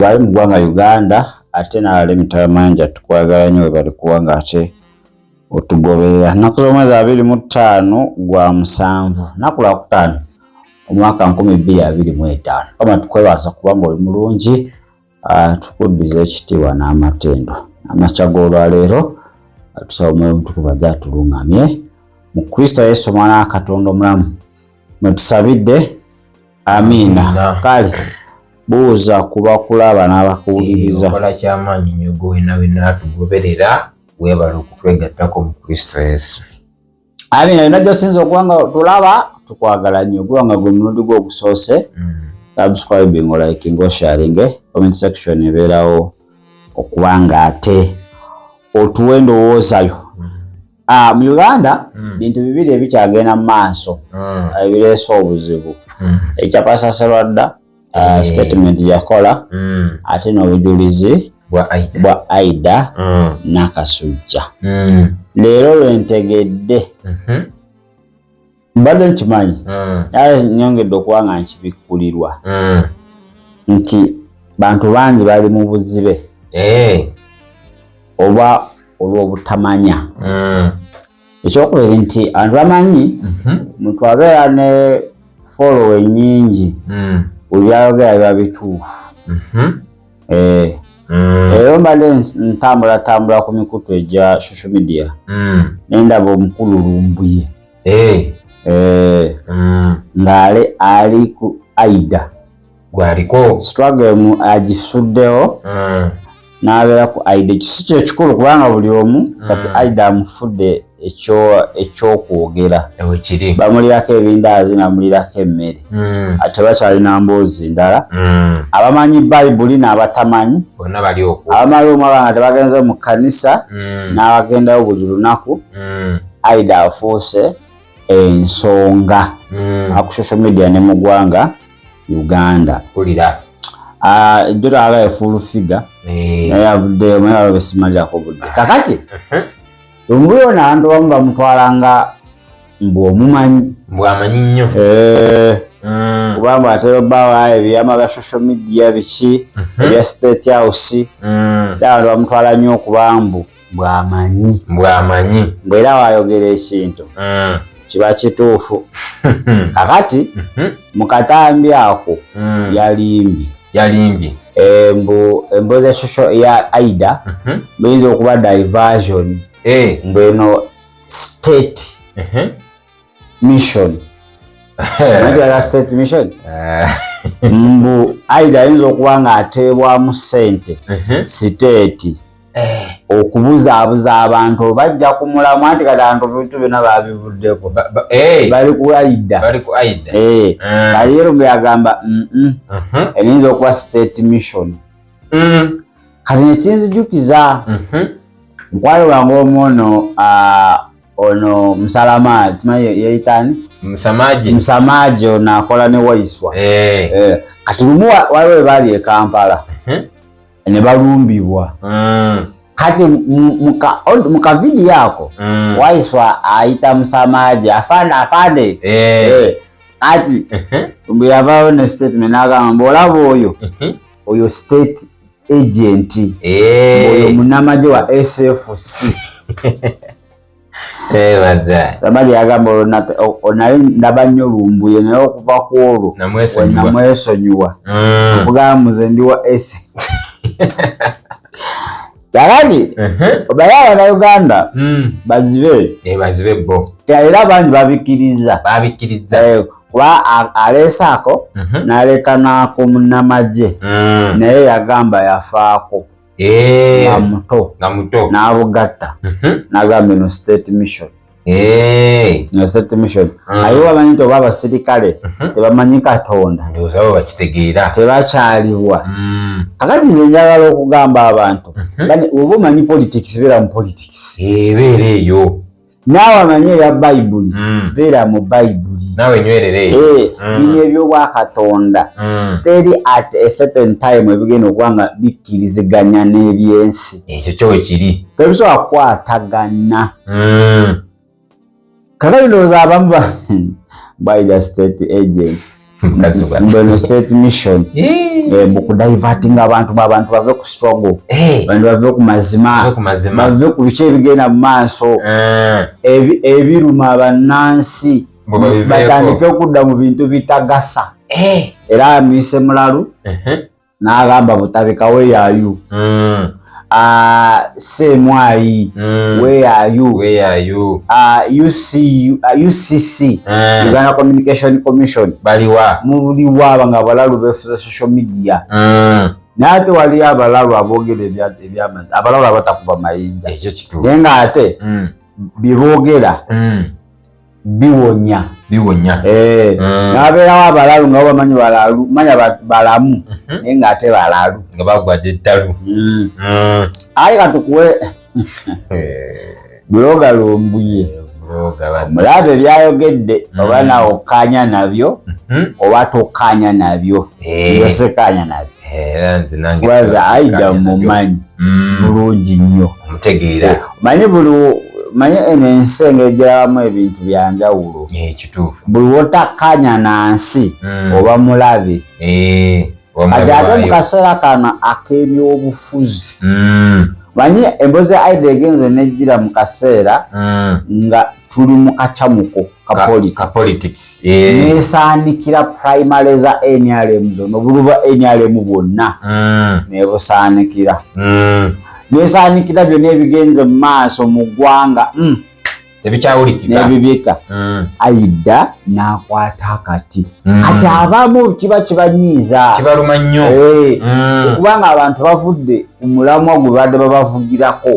bali mu ggwanga Uganda ate n'abali Mutalamanja tukwagala nnyo bali kuwanga ate otugoberera. Nnaku z'omwezi 25 gwa 7 nnaku Lwakutaano omwaka 2025. Kama tukwebaza kubanga oli mulungi, tukuddiza ekitiibwa n'amatendo. Amakya g'olwaleero tusaba Omwoyo Omutukuvu ajje atulungamye mu Kristo Yesu Omwana wa Katonda omulamu. Mwetusabidde. Amiina. Kale buuza kuba kulaba n'abakuwuliriza. Okola ky'amaanyi nnyo gwe wenna tugoberera, weebale okutwegattako mu Kristo Yesu. Amiina. Yonna gy'osinza okuba nga tulaba tukwagala nnyo kubanga gwe mulundi gwo ogusoose. Subscribing, liking, sharing, comment section ebeerawo okuba nga ate otuwa endowoozayo. Mu Uganda bintu bibiri ebikyagenda mu maaso ebireese obuzibu. Ekya Pastor Sserwadda statement yakola ate n'obujulizi bwa Aida Nakasujja. Leero lwentegedde mbadde nkimanyi naye nyongedde okuba nga nkibikkulirwa nti bantu bangi bali mu buzibe oba olw'obutamanya. Ekyokubiri nti abantu bamanyi muntu abeera ne follow nyingi buli byayogera biba bituufu. Leero mbadde ntambula ku mikutu egya social media nendaba omukulu Lumbuye ng'ale ali ku Aida gwaliko struggle agisuddewo n'abeera ku Aida. Ekisi kye kikulu kubanga buli omu kati Aida amufudde ekyokwogera. Bamulirako ebindaazi namulirako emmere ate bakyalina mboozi ndala. Abamanyi Bayibuli n'abatamanyi bonna bali okwo. Abamala omwaka nga tebagenze mu kkanisa n'abagendayo buli lunaku. Aida afuuse ensonga ku social media ne mu ggwanga Uganda. Ejjo twagala full figure naye avuddeyo naye besimalirako budde. Kakati omuliro n'abantu bamu bamutwalanga mbw'omumanyi mbw'amanyi nnyo kubanga atera obbaawo ebyama bya social media biki ebya State House abantu bamutwala nnyo okuba mbw'amanyi mbw'era waayogera ekintu kiba kituufu. Kakati mu katambi ako yalimbye emboozi ya social ya Aida buyinza okuba diversion mbweno state mission. State mission mbu Aida ayinza okuba nga ateebwamu ssente state okubuzaabuza abantu bajja ku mulamwa anti kati abantu bintu byonna babivuddeko bali ku Aida. Kayero mbe yagamba eyinza okuba state mission. Kati nekinzijukiza mukwano gwange omwono ono Musalamaji simanyi yeyitani Musamaji ono akola ne Waiswa. Kati lumu waliwo baali e Kampala ne balumbibwa. Kati muka video ako Waiswa ayita Musamaji afande ati mbu yavaawo ne statement n'agamba mbu olaba oyo state agent oyo munnamagye wa SFC. Samaji yagamba onali ndaba nnyo Lumbuye naye okuva ku olwo namwesonyiwa okugamba muze ndi wa Kakati obaye Abannayuganda bazibe bo era bangi babikkiriza kuba aleesaako n'aleeta n'ako munnamagye naye yagamba yafaako nga muto n'abugatta n'agamba eno state mission. State mission ayiwo bamanyi nti oba abasirikale tebamanyi Katonda tebakyalibwa. Kakati nze njagala okugamba abantu oba omanyi politics beera mu politics ebeera eyo, naawe amanyi eya Bayibuli beera mu Bayibuli naawe nywerere eyo. Bino ebyobwa Katonda teri at a certain time ebigenda okuba nga bikkiriziganya n'ebyensi. Ekyo kyo kiri tebisobola kukwatagana. Kakati ndowooza abamu by the state agent Mbono state mission mukudiverting abantu bave ku struggle abantu bave ku mazima bave ku bice ebigenda mu maaso ebiruma abannansi batandike okudda mu bintu bitagasa era amise mulalu n'agamba butabikawe yayu Semwai, where are you? UCC, Uganda Communication Commission. Baliwa. Muliwa banga balalu befuza social media. Nate wali abalalu abogere ebyama. Abalalu abatakuba mayinja. Ekyo kituufu. Nenga ate bibogera. Biwonya. Nabeera abalalu nga bamanyi balalu, manya balamu. Nenga ate balalu. Nga bagwadde ttalu. Ayi katukuwe bloga lumbuye. Mulabe byayogedde oba nawe okkaanya nabyo oba tokkaanya nabyo. Yesekkaanya nabyo. Waza Aida mumanyi bulungi nnyo. Omutegeera. Manyi ensi engejjeramu ebintu byanjawulo. Kituufu. Buli wotakkaanya na nsi oba mulabe. Ate mu kaseera kano ak'ebyobufuzi. Manyi embozi Aida egenze nejjira mu kaseera nga tuli mu kacamuko ka politics. Nesaanikira primary za NRM zono buluba NRM bwonna nebusaanikira. Nesaanikira byonna ebigenze mu maaso mu ggwanga ebikyawulikika nebibika. Aida n'akwata akati kati abamu kiba kibanyiiza kibaluma nnyo kubanga abantu bavudde omulamwa gwe badde babavugirako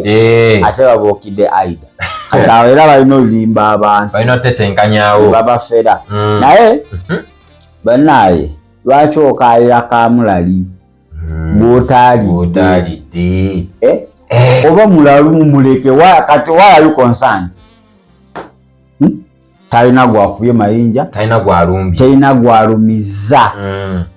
ate babookidde Aida kati awo era balina olimba abantu balina otetenkanyawo babafera naye bannaaye lwaki okaalira kamulali bw'otaalidde oba mulalu mumuleke kati why are you concerned? Talina gwakubye mayinja talina gwalumiza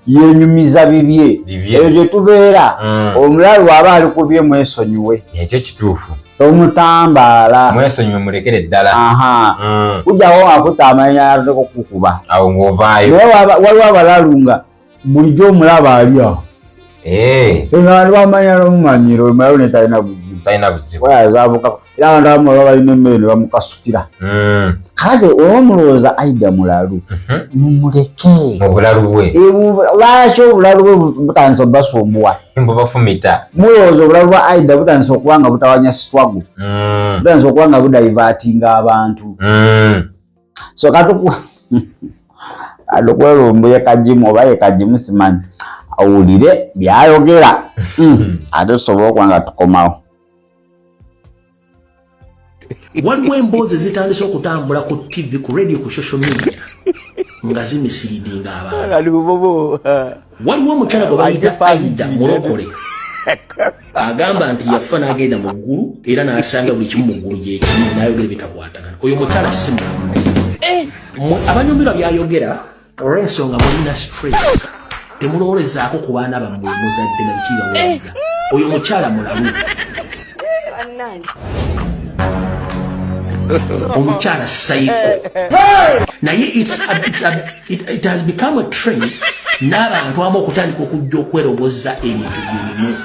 yenyumiza bibye ebyo gye tubeera omulalu aba ali kubye mwesonyiwe. Ekyo kituufu. Tomutambaala mwesonyiwe mulekere ddala. Kujjawo akuta amanya azeko kukuba awo ng'ovaayo. Naye waliwo abalalu nga bulijjo omulaba ali awo abantu bamanya n'omumanyiro omulalu ne talina buzibu wayazaabuka era abantu abamu baba balina emmere ne bamukasukira. Kale olwomulowooza Aida mulalu mumuleke obulalu bwe lwaki obulalu bwe butandisa obubasumbuwa mbubafumita mulowooza obulalu bwa Aida butandisa okuba nga butawanya struggle butandisa okuba nga budivertinga abantu so adokwelumbuye kajimu oba ye kajimu simanyi awulire byayogera ate tusobola okuba nga tukomawo. Waliwo emboozi zitandise okutambula ku TV, ku radio, ku social media nga zimisiridinga abantu. Waliwo omukyala gwe bayita Aida mulokole agamba nti yafa n'agenda mu ggulu era n'asanga buli kimu mu ggulu gyekimu n'ayogera bitakwatagana. Oyo mukyala si mulamu. Abanyumirwa byayogera olw'ensonga mulina stress temulowoolezaako ku baana bammwe muzadde na biki bawooza. Oyo mukyala mulamu. Omukyala psycho. Naye it has become a trend n'abantu abamu okutandika okujja okweroboza ebintu by'emimu.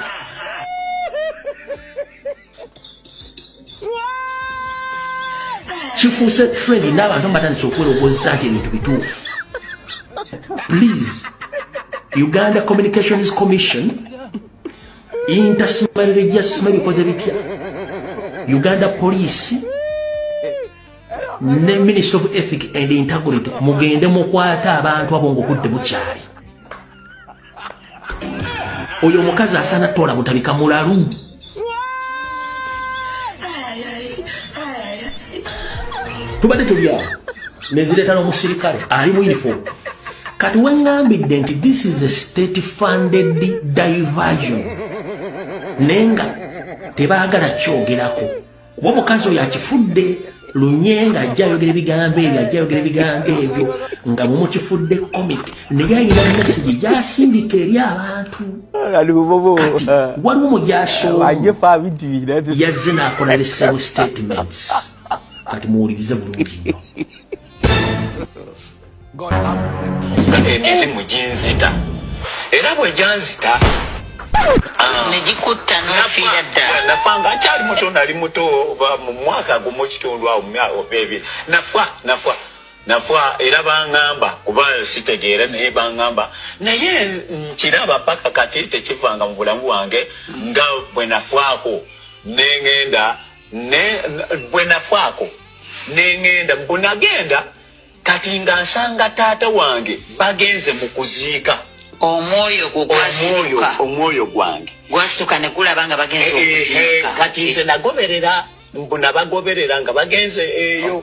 Kifuuse trend n'abantu batandise okweroboza nti ebintu bituufu. Please, Uganda Communications Commission intasimalire gyasima bikoze bitya. Uganda Police ne Ministry of Ethics and Integrity mugende mukwata abantu abo ng'okudde bukyali. Oyo omukazi asaana tola butabika mulalu. Tubadde tulya nezireeta n'omusirikale ali mu uniform. Kati wengambidde nti this is a state funded diversion nenga tebaagala kyogerako kuba omukazi oyo akifudde lunyenga ajja ayogera ebigambo ebyo nga mumukifudde comic naye alina message gyasindika eri abantu. Kati waliwo mujaso yazze n'akola lesebo statements kati muwulirize bulungi nnyo. emizimu ginzita era bwe janzita nejikutta n'ofiira ddala nafanga nkyali muto nali muto mu mwaka gumu kitundu awo bebiri nafa era baŋŋamba kuba sitegeera naye baŋŋamba naye nkiraba paka kati tekivanga mu bulamu bwange nga bwe nafaako neŋŋenda bwe nagenda kati nga nsanga taata wange bagenze mu kuziika omwoyo gwange gwasituka ne gulaba nga bagenze okuziika kati nze nagoberera mbuna bagoberera nga bagenze eyo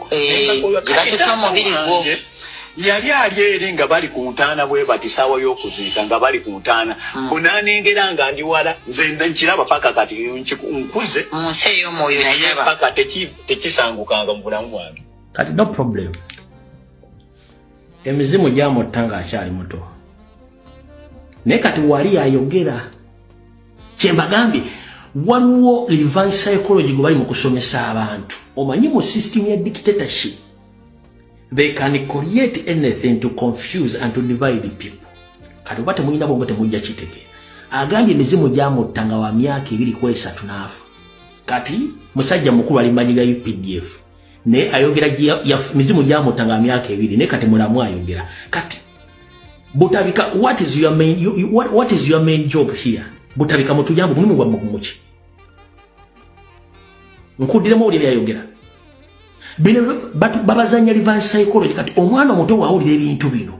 batuta omubiri gwo yali ali eri nga bali ku ntaana bwe bati saawa y'okuziika nga bali ku ntaana bunanengera nga ndi wala nze nkiraba paka kati nkuze mu nsi ey'omwoyo kiraba paka tekisangukanga mu bulamu bwange kati no problem emizimu gyamutta ng'akyali muto naye kati wali ayogera kyembagambye waliwo reverse psychology gwe bali mu kusomesa abantu omanyi mu system ya dictatorship they can create anything to confuse and to divide the people kati oba temulina bongo temujja kitegeera agambye emizimu gyamutta nga wa myaka 23 n'afa kati musajja mukulu ali manyiga UPDF ne ayogera mizimu gyamutta nga myaka 2 ne kati mulamu ayogera kati Butabika, what is your main job here? Butabika mutujambo mulimu gwa mumuchi. Nkudire mo uli yayogera. Bine babazanya reverse psychology kati omwana omuto wawulira ebintu bino.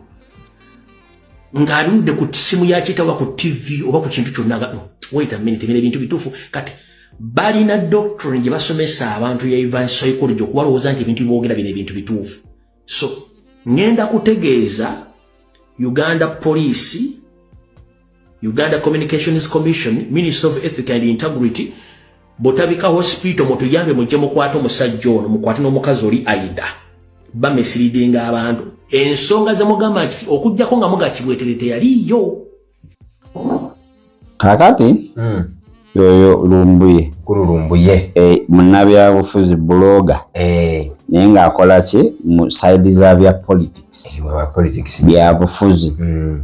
Ngaludde ku simu ya kitawa ku TV oba ku kintu kyonna wait a minute bine ebintu bitufu kati balina doctrine gye basomesa abantu ya reverse psychology okubalowooza nti ebintu boogera bine ebintu bitufu. So ngenda kutegeeza Uganda Police, Uganda Communications Commission, Ministry of Ethics and Integrity, Butabika Hospital mutuyambe mujje mukwata omusajja ono mukwate n'omukazi oli Aida. Bamesiridinga abantu. Ensonga za mugamba nti okujjako nga mugakibweterete yaliyo. Kakati? Yoyo lumbuye. Lumbuye. Munnabyabufuzi bloga. Naye ng'akola ki mu side za bya politics byabufuzi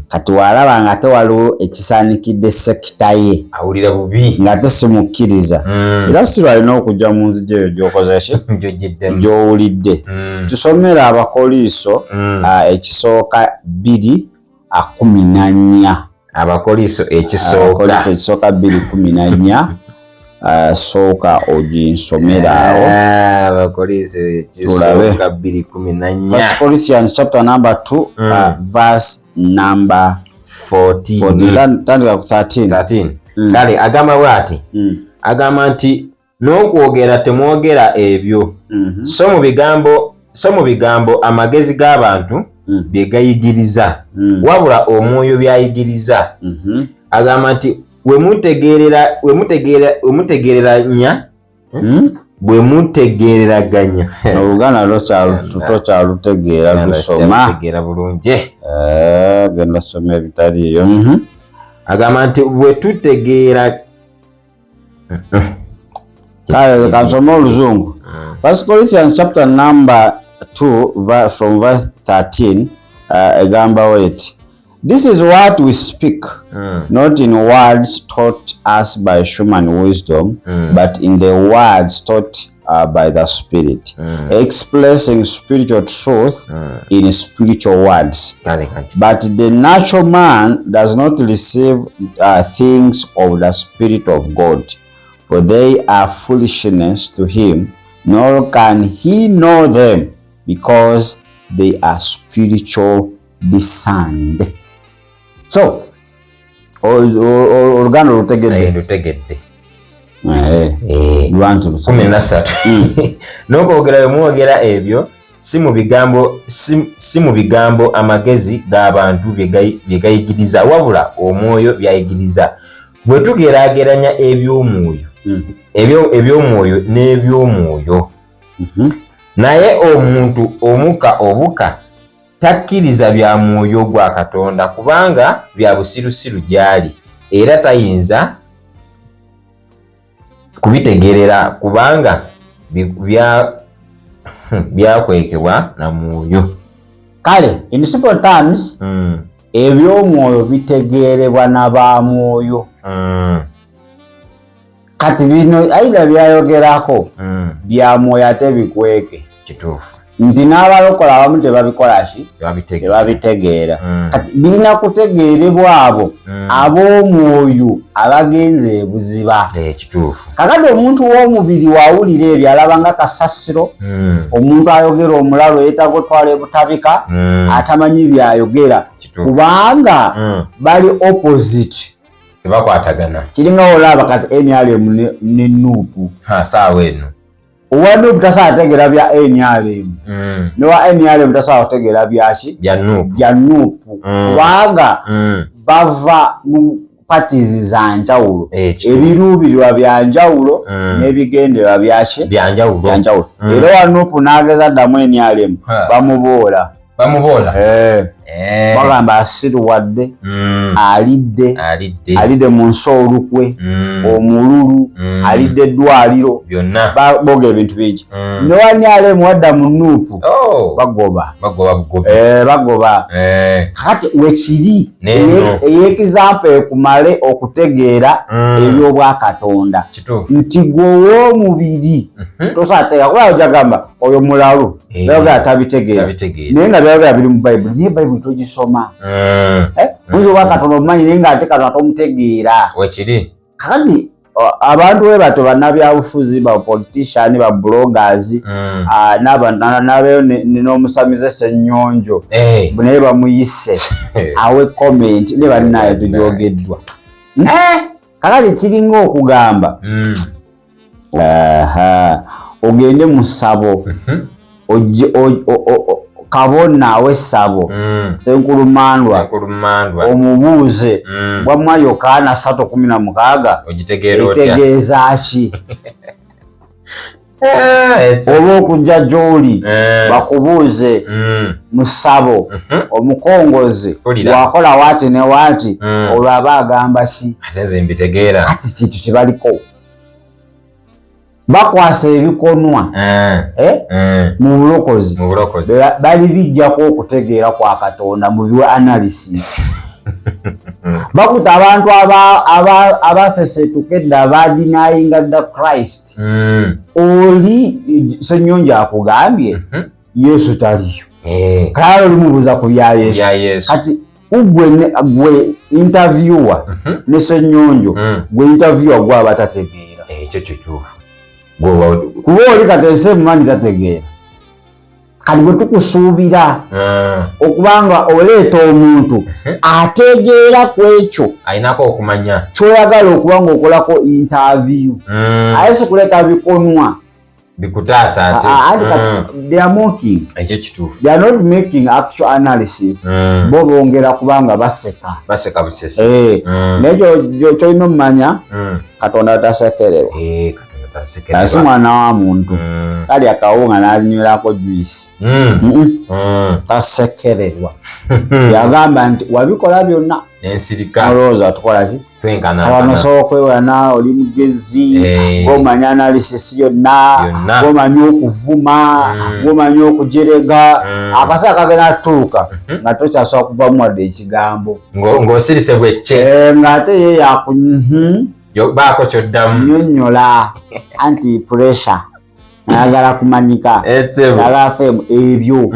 kati walaba nga tewaliwo ekisaanikidde sekita ye awulira bubi nga tesimukkiriza era si lwalina okujja mu nzija eyo gy'okoze ki gy'owulidde tusomera abakoliiso ekisooka 2:14 abakoliiso ekisooka 2:14 soka ojinsomerawo abakoliiso ekisooka 2:14 First Corinthians chapter number 2 verse number 14 tandika ku 13 kale agamba bw'ati agamba nti n'okwogera temwogera ebyo so mu bigambo amagezi g'abantu bye gayigiriza wabula omwoyo byayigiriza agamba nti bwe mutegeereraganya Oluganda tokyalutegeera lusoma bulungi genda soma ebitaliiyo agamba nti bwe tutegeera kale kansoma oluzungu First Corinthians chapter number 2 from verse 13 egamba weti This is what we speak, not in words taught us by human wisdom, but in the words taught by the Spirit, expressing spiritual truth in spiritual words. But the natural man does not receive things of the Spirit of God, for they are foolishness to him, nor can he know them, because they are spiritual discerned. So, oluganda lutegedde. Lwantu 13. N'okwogera mwogera ebyo si mu bigambo amagezi g'abantu bye gayigiriza wabula omwoyo byayigiriza. Bwe tugeraageranya eby'omwoyo n'eby'omwoyo naye omuntu omuka obuka takkiriza bya mwoyo gwa Katonda kubanga bya busirusiru gyali era tayinza kubitegerera kubanga byakwekebwa na mwoyo. kale in simple terms ebyomwoyo bitegeerebwa n'abamwoyo kati bino aida byayogerako bya mwoyo ate bikweke kituufu nti n'abalokola abamu tebabikolashi tebabitegeera kati birina kutegeerebwa abo ab'omwoyo abagenze ebuziba kituufu kakati omuntu w'omubiri wawulira ebyo alaba nga kasasiro omuntu ayogera omulalo yeetaaga otwala ebutabika atamanyi byayogera kubanga bali opposite tebakwatagana kiringa olaba kati NRM ne Nuupu saawa eno owa Nuupu tasobola kutegeera bya NRM n'owa NRM tasobola kutegeera byaki bya Nuupu kubanga bava mu parties za njawulo ebiruubirirwa bya njawulo n'ebigendererwa byaki bya njawulo era wa Nuupu n'ageza ddamu NRM bamuboola bagamba asiruwadde alidde mu nsi olukwe omululu alidde eddwaliro boogera ebintu bingi newanyalemu wadda mu Nuupu bagoba kakati wekiri ey'ekizampa ekumale okutegeera ebyobwakatonda nti gwe ow'omubiri tosateeka kuba ojagamba oyo mulalu byogera tabitegeera naye nga byogera biri mu Bayibuli naye Bayibuli togisoma muyinza obwakatonda obumanyi naye nga ate Katonda tomutegeera wekiri kakati abantu we bato bannabyabufuzi ba politician ba bloggers n'abeyo n'omusamize Ssennyonjo naye bamuyise awe comment ne bannaye tujogeddwa kakati kiringa okugamba ogende mu ssabo kabona w'essabo Ssenkulumandwa omubuuze bwamwa Yokaana 3:16 ekitegeeza ki oba okujja gy'oli bakubuuze mu ssabo omukongozi wakola waati ne waati olwo aba agamba ki ati kintu kye baliko bakwasa ebikonwa mu bulokozi bali bijjako okutegeera kwa Katonda mu biwa analysis bakuta abantu abasesetuka edda abadinayinga dda Christ oli Ssennyonjo akugambye Yesu taliyo kale olimubuuza ku bya Yesu kati gwe interviewer ne Ssennyonjo gwe interviewer gwe abatategeera ekyo kituufu kuba oli kateese mumanyi tategeera kati bwe tukusuubira okubanga oleeta omuntu ategeera ku ekyo ayinako okumanya kyoyagala okuba nga okolako interview aye si kuleeta bikonwa bikutaasa ate they are mocking ekyo kituufu they are not making actual analysis bo bongera kubanga baseka busese naye kyolina omumanya Katonda tasekererwa si mwana wa muntu kali akawunga n'alinywerako juice tasekererwa yagamba nti wabikola byonna ensirika olowooza tukola ki abanosobola okwewalana oli mugezi gomanya analysis yonna gomanyi okuvuma gomanyi okujerega akaseera kagenda tutuuka nga tokyasobola kuvamu wadde ekigambo ng'osirise bwecce ng'ate ye baako kyoddamu nyonnyola anti pressure ayagala kumanyika ayagala femu ebyo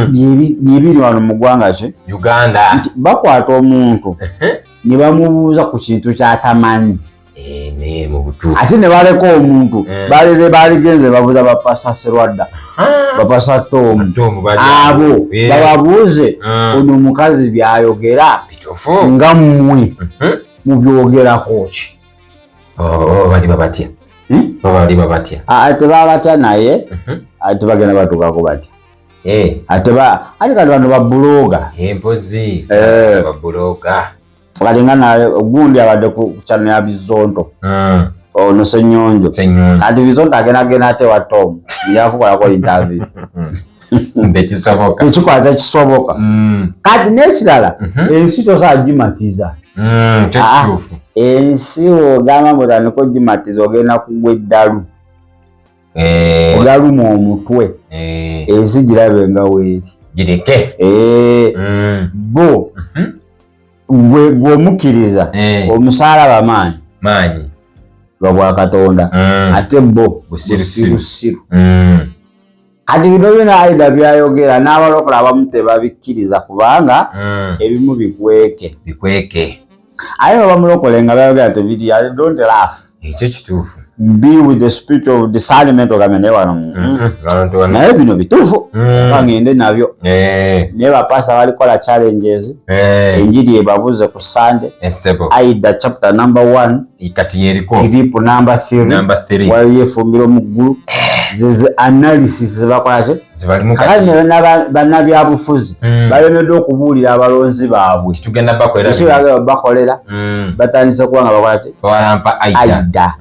byebiri wano mu ggwanga ki Uganda nti bakwata omuntu ne bamubuuza ku kintu ky'atamanyi ate ne baleka omuntu baligenze babuuza bapasa Serwadda bapasa Tomu abo bababuuze ono omukazi byayogera nga mmwe mubyogerako ki bali babatya ate babatya naye ate bagenda batukako batya ate kati bano babuloga empozi babuloga kati nga naye gundi abadde ku channel ya Bizonto ono Ssennyonjo kati Bizonto agenda ate wa Tom yakukolako interview tekikwata kisoboka kati n'ekirala ensi tosobola gimatiza ensi ogamba mutandika ogimatiza ogenda kugwa eddalu ogaluma omutwe ensi girabe nga weeri gireke bo gwe omukiriza omusalaba maanyi gwa Katonda ate bo busirusiru kati bino byonna Aida byayogera n'abalokole abamu tebabikkiriza kubanga ebimu bikweke aye bamulokole nga bayogera tebiri don't laugh ekyo kituufu be with the spirit of discernment ogamene wano naye bino bituufu bangende nabyo ne bapasa balikola challenges enjiri ebabuze ku Sunday Aida chapter number 1 kati yeriko clip number 3 wali yefumbiro mu ggulu ze analysis zibakolaje zibalimu kati bannabyabufuzi balemedde okubuulira abalonzi baabwe tugenda bakolera batandise kuba nga bakolaje bawalampa Aida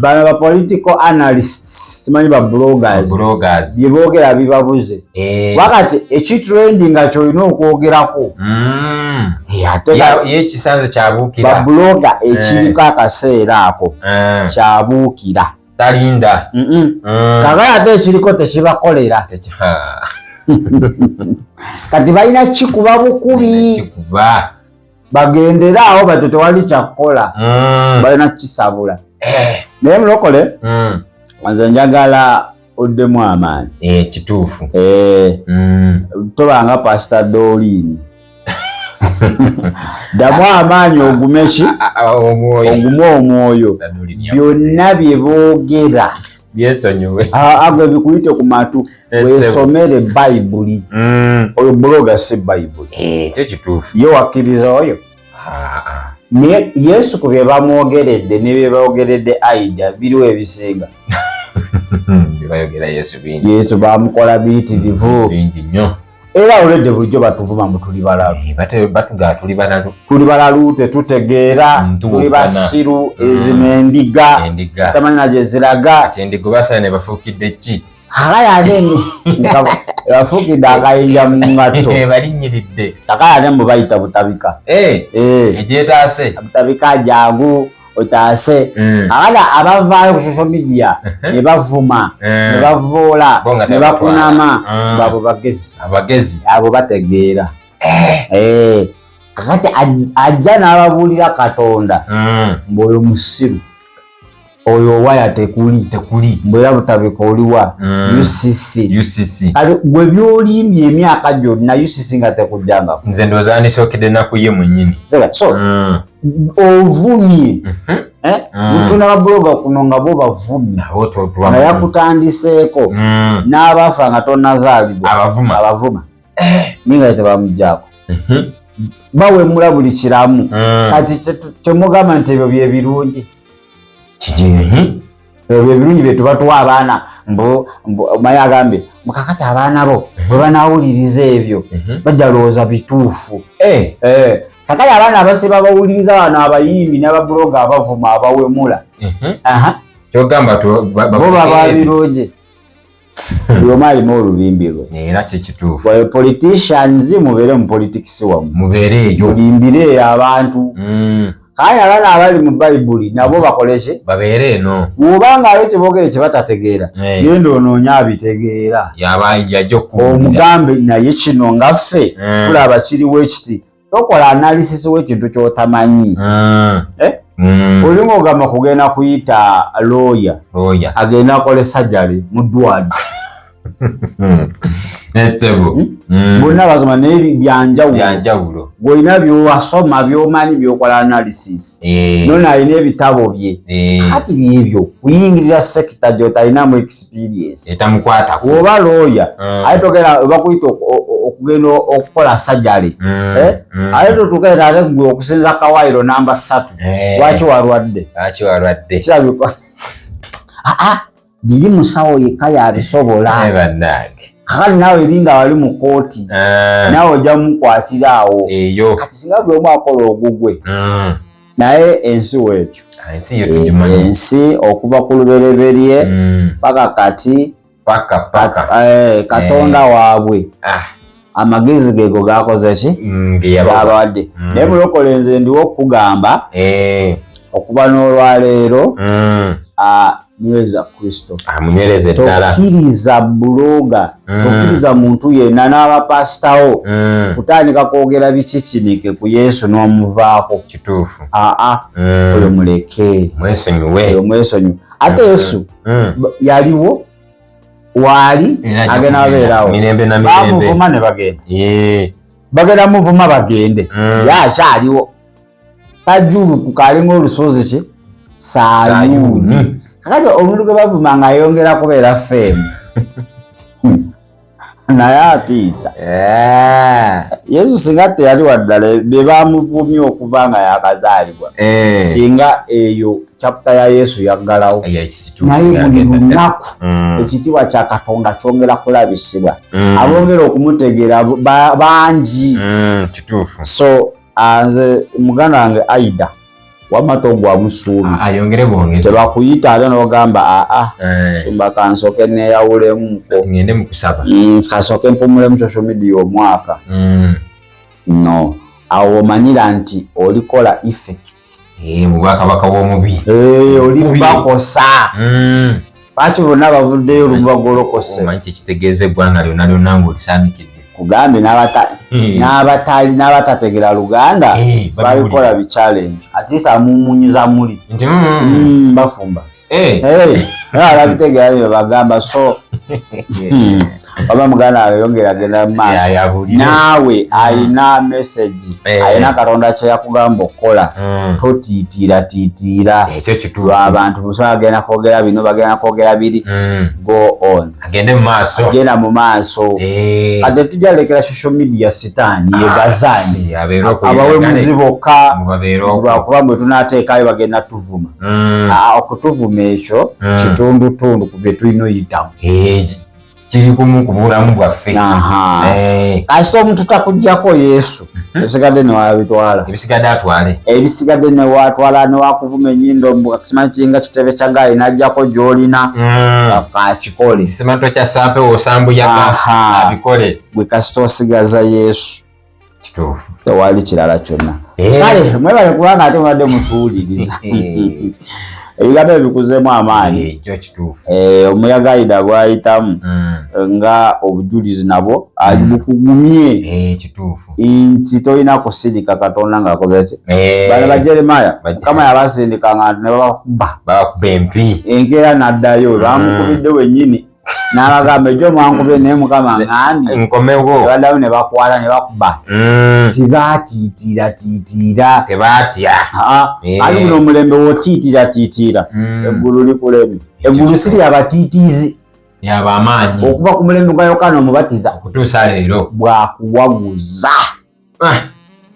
bano ba political analysts simanyi ba bloggers bye boogera bibabuze wakati ekitrending nga kyolina okwogerako ye kisanze kyabuukira ba blogger ekiriko akaseera ako kyabuukira talinda kakala ate ekiriko tekibakolera kati balina kikuba bukubi bagendera awo bati tewali kyakukola balina kisabula naye mulokole nze njagala oddemu amaanyi kituufu tobanga Pastor Dolini damu amaanyi ogumeki ogume omwoyo byonna bye boogera byesonyiwe agwe bikuyite ku matu weesomere bayibuli oyo buloga si bayibuli ekyo kituufu ye wakkiriza oyo Yesu ku bye bamwogeredde ne bye boogeredde Aida biriwo ebisinga bayogera Yesu bamukola biyitirivu bingi nnyo era olwedde bulijjo batuvuma mbu tuli balalu tuli balalu tetutegeera tuli basiru ezino endiga tamanyi na gye ziraga endigo basala ne bafuukidde ki akayane bafuukidde akayinja mu ngatto balinyiridde akayane mbu bayita butabika egyetaase butabika jangu otaase abala abavaayo ku social media ne bavuma ne bavoola ne bakunama babo abagezi abo bategeera kakati ajja n'ababuulira Katonda mbwoyo musiru oyo owaya tekuli mbwera butabika oliwa UCC kati gwe byolimbye emyaka gyonna UCC nga tekujjanga nze ndowooza nisookedde ennaku ye mwennyini so ovumye mutuna babuloga kuno nga bo bavumye nga yakutandiseeko n'abafa nga tonazaalibwa abavuma ninga tebamugjaako bawemula buli kiramu kati temugamba nti ebyo bye birungi ebyo ebirungi bye tuba tuwa abaana maye agambye mukakati abaana bo bwe banawuliriza ebyo bajja lowooza bituufu kakati abaana abasiba bawuliriza bano abayimbi n'ababuloga abavuma abawemula kyogamba bo baba birungi buli omu alina olubimbi lwe era kyekituufu wayo politicians mubeere mu politics wamu mubeere eyo mulimbire abantu kale abaana abali mu bayibuli nabo bakolese babeere eno bw'obanga aliwo kyeboogere kye batategeera genda onoonya abitegeera omugambe naye kino nga ffe tulaba kiriwo ekiti tokola analysis w'ekintu ky'otamanyi olimu ogamba kugenda kuyita lawyer agenda akola sajjale mu ddwaliro bonna basoma naye byanjawulo gwolina byowasoma byomanyi byokola analysis nona alina ebitabo bye kati byebyo kuyingirira sekita gyotalinamu experience etamukwata oba lawyer aye togenda bakuyita okugenda okukola sajjale aye totugenda ate gwe okusinza kawairo namba 3 lwaki walwadde kirabika biri musawo yekka yabisobola kakati naawe eringa wali mu kooti naawe ojja mukwatira awo kati singa buli omu akola ogugwe naye ensi weetyo ensi okuva ku lubereberye paka kati Katonda waabwe amagezi gego gakoze ki gabawadde naye mulokole nze ndiwo okugamba okuva n'olwaleero nyweza Kristo. Amunyweleze ddala. Tokkiriza buloga, tokkiriza muntu yenna n'abapasitawo kutandika kwogera bikikinike ku Yesu n'omuvaako. Kituufu. Oyo muleke. Mwesonyiwe. Ate Yesu yaliwo wali agenda wabeerawo. Mirembe na mirembe. Bamuvuma ne bagenda. Bagenda muvuma bagende. Yakyaliwo. Kajulu kukalinga olusozi ki? Sayuni. Kakati omuntu gwe bavuma nga yongera kubeera femu. Naye atiisa. Yesu singa teyali waddala be bamuvumye okuva nga yakazaalibwa. Singa eyo chapter ya Yesu yaggalawo. Naye buli lunaku ekitiibwa kya Katonda kyongera kulabisibwa. Abongera okumutegeera bangi. Kituufu. So anze muganda wange Aida wamato gwa musuubi ayongere bwongeze tebakuyita ate n'ogamba sumba kansoke neeyawulemuko ngende mu kusaba kasoke mpumule mu social media omwaka no awo omanyira nti olikola effect mu bwakabaka bw'omubi oli bakosa lwaki bonna bavuddeyo oluba golokose omanyi tekitegeeza eggwanga lyonna lyonna ng'olisaanikidde kugambe n'abatategera Luganda balikola bi challenge atisa mumunyiza muli bafumba alabitegera bagamba so baba muganda ayongera agenda maaso naawe ayina message ayina Katonda kye yakugamba okola totiitira ekyo kituufu abantu buso agenda kwogera bino bagenda kwogera biri go on agenda mu maaso ate tujalekera social media sitaani yegazanyi abawe muziboka lwakuba mwe tunaateekayo bagenda tuvuma okutuvuma ekyo kitundutundu ku bye tulina oyitamu kiri kumu ku bulamu bwaffe kasita omuntu takuggyako Yesu ebisigadde newabitwala ebisigadde newatwala newakuvuma ennyindo simanyi kinga kitebe kya gaali najjako gy'olina kakikole simanto kya sampe osambuyaga abikole gwe kasita osigaza Yesu kituufu tewali kirala kyonna kale mwebale kubanga ate mubadde mutuwuliriza ebigambo ebikuzeemu amaanyi omuyaga Aida gwayitamu nga obujulizi nabwo bukugumye nti tolina kusirika Katonda ng'akoze ki bano ba Jeremiah Mukama yabasindikanga nti ne babakuba empi enkeera n'addayo bamukubidde wennyini n'abagamba ejjo mwankubye naye Mukama ng'ambi nkomewo baddamu ne bakwala ne bakuba tibaatiitira tebaatya ali buno omulembe wotiitira eggulu likuleme eggulu si lyabatiitiizi lyabamaanyi okuva ku mulembe gwa Yokaana Omubatiza okutuusa leero bwakuwaguza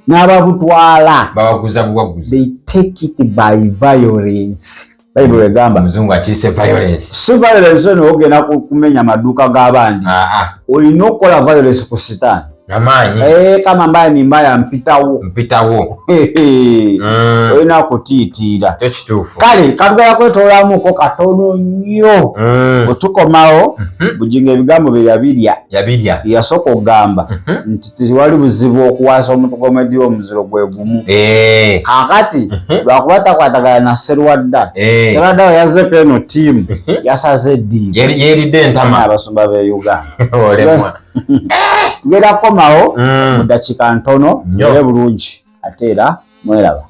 n'ababutwala bawaguza buwaguza they take it by violence Bible egamba muzungu akiise violence si violence ono ogenda kumenya maduuka g'abandi olina okukola violence ku sitaani namaanyi kama mbaya ni mbaya mpitawo olina kutiitira kyo kituufu kale katugala kwetoolamuko katono nnyo otukomawo bujinga ebigambo bye yabirya yasooka okugamba nti tewali buzibu okuwaasa omutukomedi omuziro gwe gumu kakati lwakuba takwatagana na Serwadda we yazzeko eno ttiimu yasaze eddiimu yeridde entama abasumba be Uganda tugenda kukomawo mu ddakiika ntono ere bulungi ate era mweraba